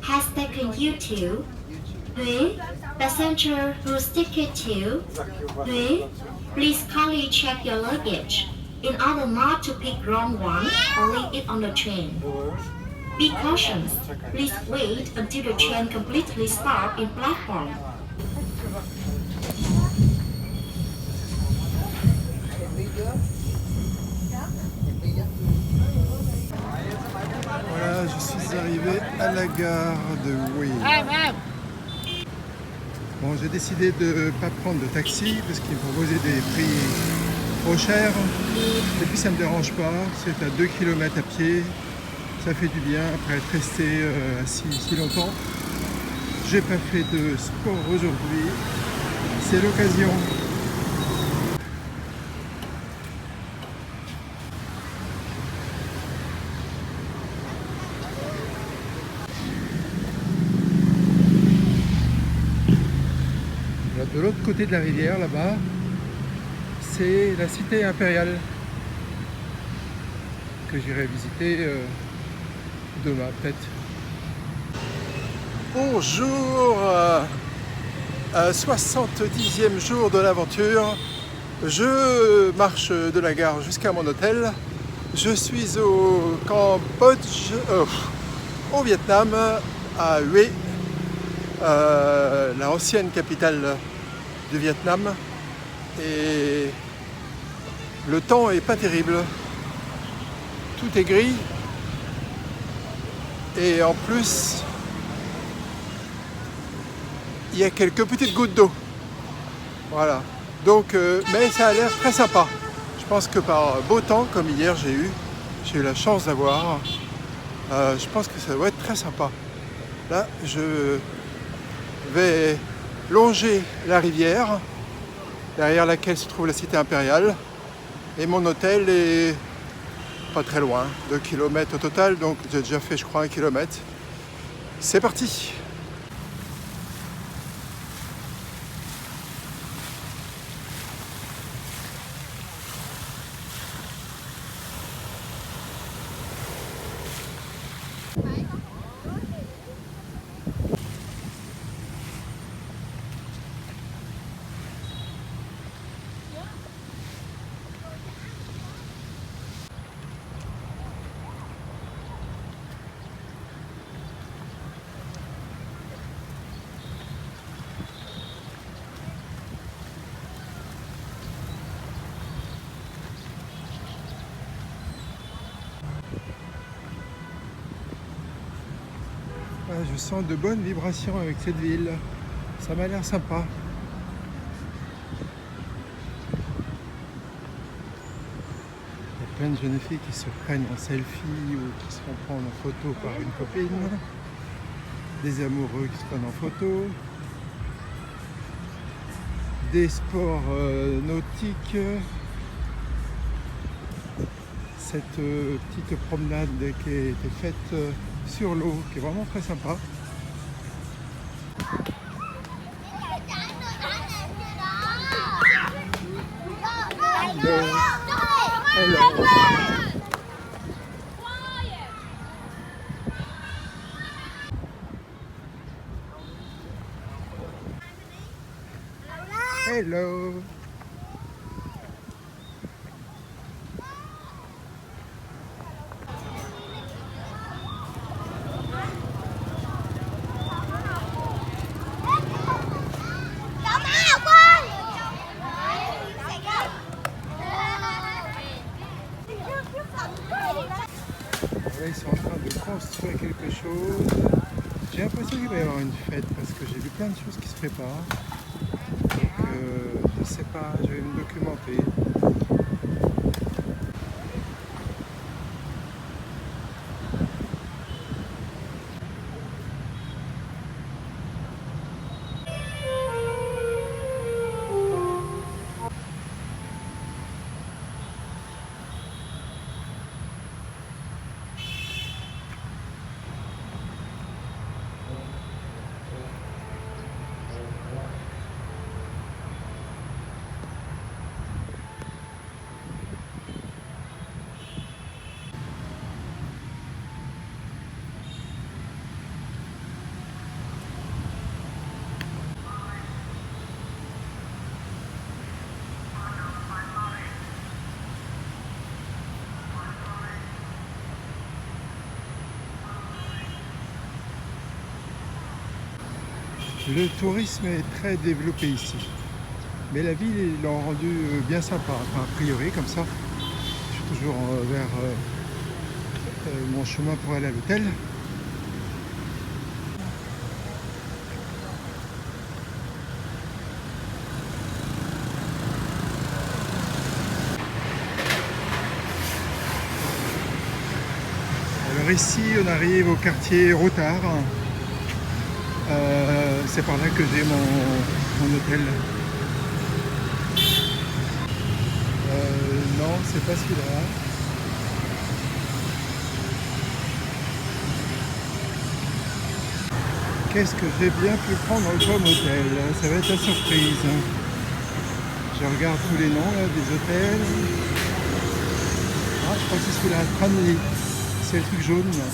Has taken you to Huế. Passenger whose ticket to Huế, please kindly check your luggage in order not to pick wrong one or leave it on the train. Be cautious. Please wait until the train completely stops in platform. Voilà, je suis arrivé à la gare de Huế. Bon, j'ai décidé de ne pas prendre de taxi parce qu'ils me proposaient des prix trop chers. Et puis ça ne me dérange pas, c'est à 2 km à pied. Ça fait du bien après être resté assis si longtemps. J'ai pas fait de sport aujourd'hui. C'est l'occasion. De l'autre côté de la rivière, là-bas, c'est la cité impériale que j'irai visiter demain peut-être. Bonjour, 70e jour de l'aventure. Je marche de la gare jusqu'à mon hôtel. Je suis au Cambodge, au Vietnam, à Huế, la ancienne capitale du Vietnam, et le temps est pas terrible, tout est gris et en plus il y a quelques petites gouttes d'eau, voilà, donc mais ça a l'air très sympa. Je pense que par beau temps comme hier j'ai eu la chance d'avoir, je pense que ça doit être très sympa. Là je vais longer la rivière derrière laquelle se trouve la cité impériale, et mon hôtel est pas très loin, 2 km au total, donc j'ai déjà fait je crois 1 km. C'est parti. Je sens de bonnes vibrations avec cette ville, ça m'a l'air sympa. Il y a plein de jeunes filles qui se prennent en selfie ou qui se font prendre en photo par une copine, des amoureux qui se prennent en photo, des sports nautiques, cette petite promenade qui a été faite sur l'eau, qui est vraiment très sympa. Hello. Hello. Hello. que j'ai vu plein de choses qui se préparent. Donc je sais pas, je vais me documenter. Le tourisme est très développé ici, mais la ville ils l'ont rendu bien sympa, enfin, a priori comme ça. Je suis toujours vers mon chemin pour aller à l'hôtel. Alors ici on arrive au quartier Routard. C'est par là que j'ai mon hôtel. Non, c'est pas celui-là. Qu'est-ce que j'ai bien pu prendre comme hôtel? Ça va être la surprise. Je regarde tous les noms là, des hôtels. Ah, je crois que c'est celui-là, Tranly. C'est le truc jaune là.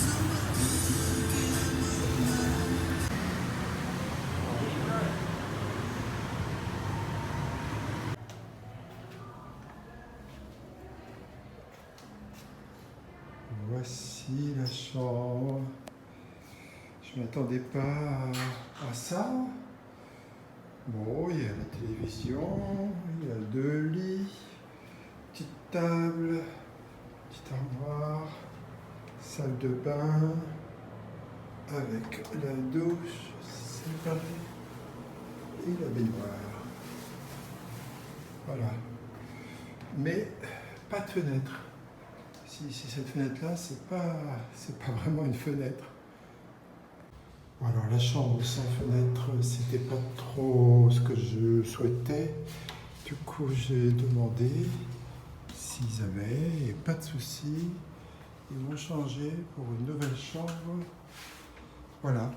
Voici la chambre. Je ne m'attendais pas à ça. Bon, il y a la télévision, il y a 2 lits, petite table, petite armoire, salle de bain avec la douche séparée et la baignoire. Voilà. Mais pas de fenêtre. Si cette fenêtre-là, c'est pas vraiment une fenêtre. Bon, alors la chambre sans fenêtre, c'était pas trop ce que je souhaitais. Du coup, j'ai demandé s'ils avaient, et pas de souci. Ils m'ont changé pour une nouvelle chambre. Voilà.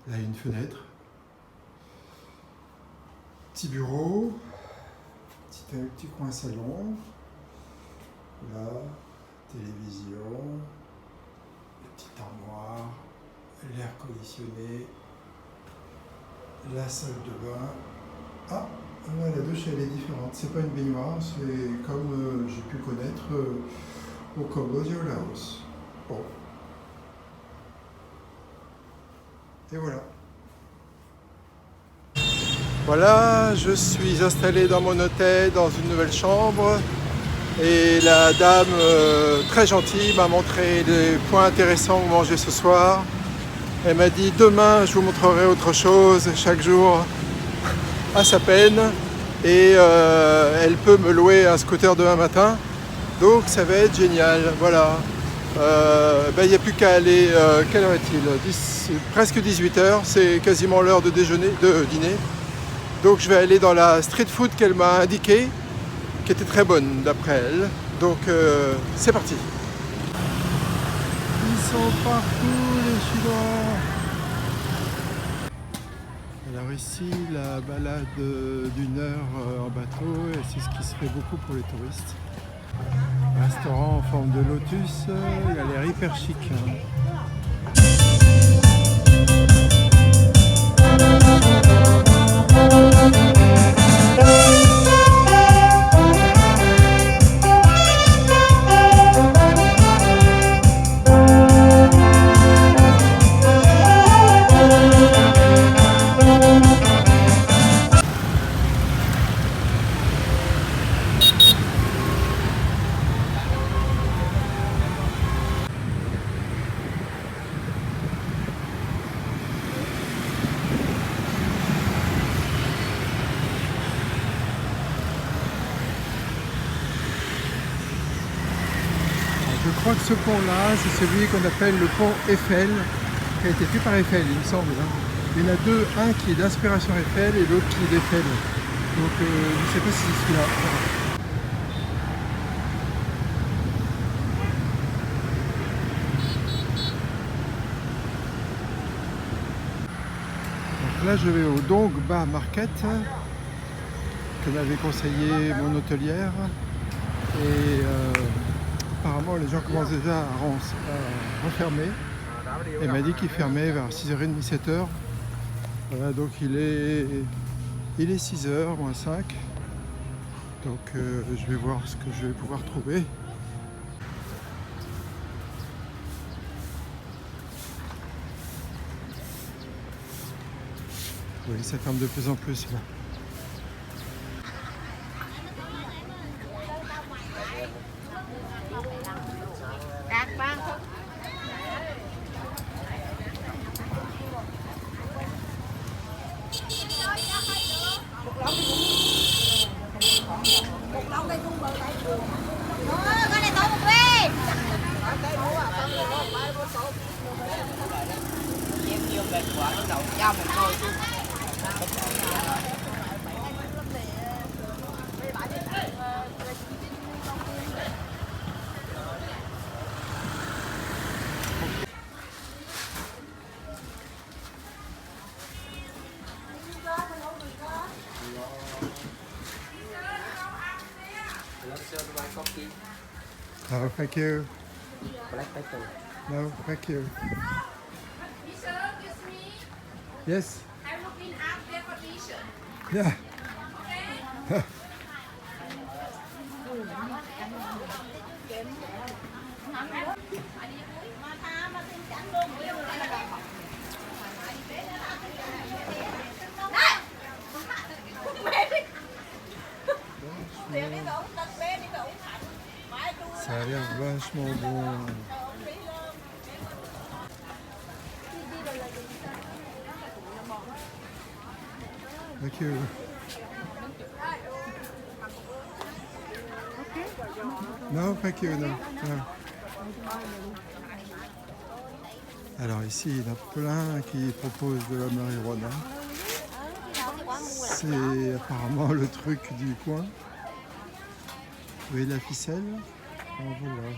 Là, il y a une fenêtre. Petit bureau. Petit coin salon. Là, télévision, la petite armoire, l'air conditionné, la salle de bain. Ah, là, la douche elle est différente. C'est pas une baignoire, c'est comme j'ai pu connaître au Cambodge et au Laos. Bon. Et voilà. Voilà, je suis installé dans mon hôtel, dans une nouvelle chambre. Et la dame, très gentille, m'a montré les points intéressants où manger ce soir. Elle m'a dit demain je vous montrerai autre chose, chaque jour à sa peine. Et elle peut me louer un scooter demain matin. Donc ça va être génial, voilà. Il n'y a plus qu'à aller, quelle heure est-il? Presque 18h, c'est quasiment l'heure de dîner. Donc je vais aller dans la street food qu'elle m'a indiquée, qui était très bonne d'après elle. Donc c'est parti. Ils sont partout les Chinois. Alors ici la balade d'1 heure en bateau, et c'est ce qui se fait beaucoup pour les touristes. Restaurant en forme de lotus, il a l'air hyper chic. Je crois que ce pont-là, c'est celui qu'on appelle le pont Eiffel, qui a été fait par Eiffel, il me semble. Hein. Il y en a deux, un qui est d'inspiration Eiffel et l'autre qui est d'Eiffel. Donc je ne sais pas si c'est celui-là. Donc là, je vais au Dongba Market, que m'avait conseillé mon hôtelière. Et apparemment, les gens commencent déjà à refermer. Elle m'a dit qu'il fermait vers 6h30, 7h. Voilà, donc il est 6h, moins 5. Donc je vais voir ce que je vais pouvoir trouver. Oui, ça ferme de plus en plus là. No, thank you. Black pepper. No, thank you. Yes. I'm looking up definition. Yeah. Ça a l'air vachement bon. Thank you. No, thank you, no. No. Alors ici, il y en a plein qui proposent de la marijuana. C'est apparemment le truc du coin. Vous voyez la ficelle? En voilà.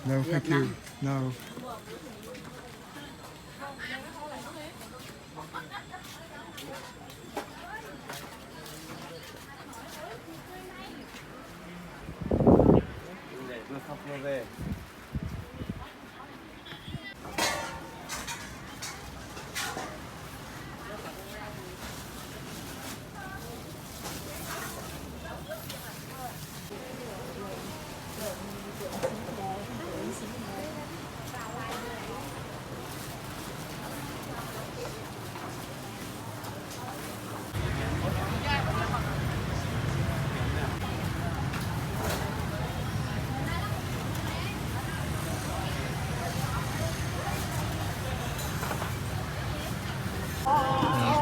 No, thank you. No.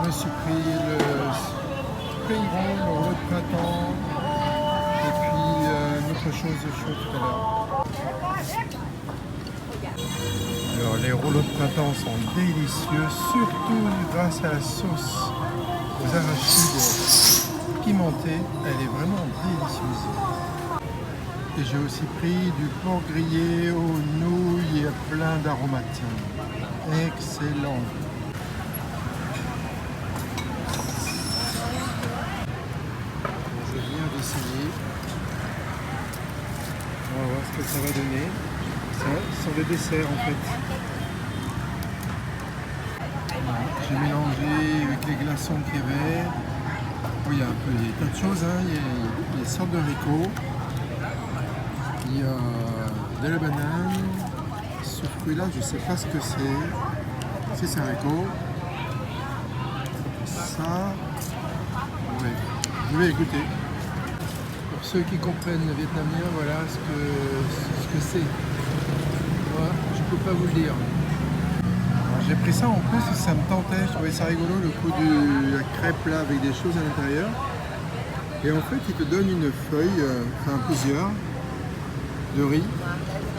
Je me suis pris le Spring Roll, le rouleau de printemps et puis une autre chose chaude tout à l'heure. Alors les rouleaux de printemps sont délicieux, surtout grâce à la sauce aux arachides pimentée. Elle est vraiment délicieuse. Et j'ai aussi pris du porc grillé aux nouilles et plein d'aromates. Excellent. D'essayer. On va voir ce que ça va donner. Ça, ce sont des desserts en fait. J'ai mélangé avec les glaçons qu'il y avait. Oui, il y a un peu des tas de choses. Hein. Il y a des sortes de haricots. Il y a de la banane. Ce fruit-là, je ne sais pas ce que c'est. C'est haricots. Ça. Ouais. Je vais écouter. Pour ceux qui comprennent le vietnamien, voilà ce que c'est. Moi, je ne peux pas vous le dire. J'ai pris ça en plus parce que ça me tentait, je trouvais ça rigolo le coup de la crêpe là avec des choses à l'intérieur. Et en fait, il te donne une feuille, enfin plusieurs, de riz,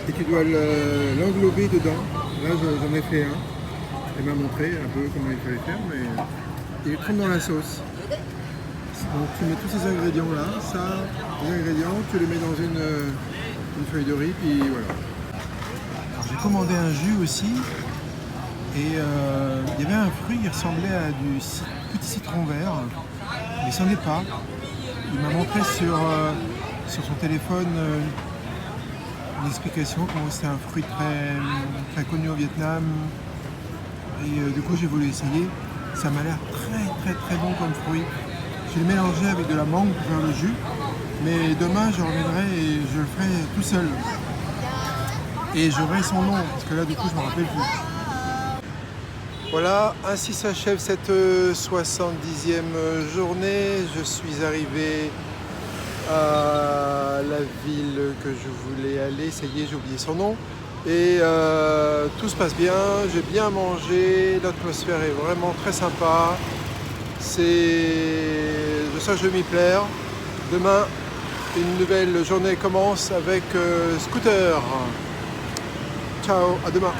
et tu dois l'englober dedans. Là, j'en ai fait un. Elle m'a montré un peu comment il fallait faire, mais il trempe dans la sauce. Donc tu mets tous ces ingrédients là, les ingrédients, tu les mets dans une feuille de riz, puis voilà. Alors, j'ai commandé un jus aussi, et il y avait un fruit qui ressemblait à du petit citron vert, mais ce n'est pas. Il m'a montré sur son téléphone une explication comment c'était un fruit très connu au Vietnam. Et du coup j'ai voulu essayer. Ça m'a l'air très bon comme fruit. Je l'ai mélangé avec de la mangue pour faire le jus. Mais demain je reviendrai et je le ferai tout seul. Et j'aurai son nom, parce que là du coup je me rappelle plus. Voilà, ainsi s'achève cette 70e journée. Je suis arrivé à la ville que je voulais aller. Ça y est, j'ai oublié son nom. Et tout se passe bien, j'ai bien mangé, l'atmosphère est vraiment très sympa. Je sens que je vais m'y plaire. Demain, une nouvelle journée commence avec Scooter. Ciao, à demain.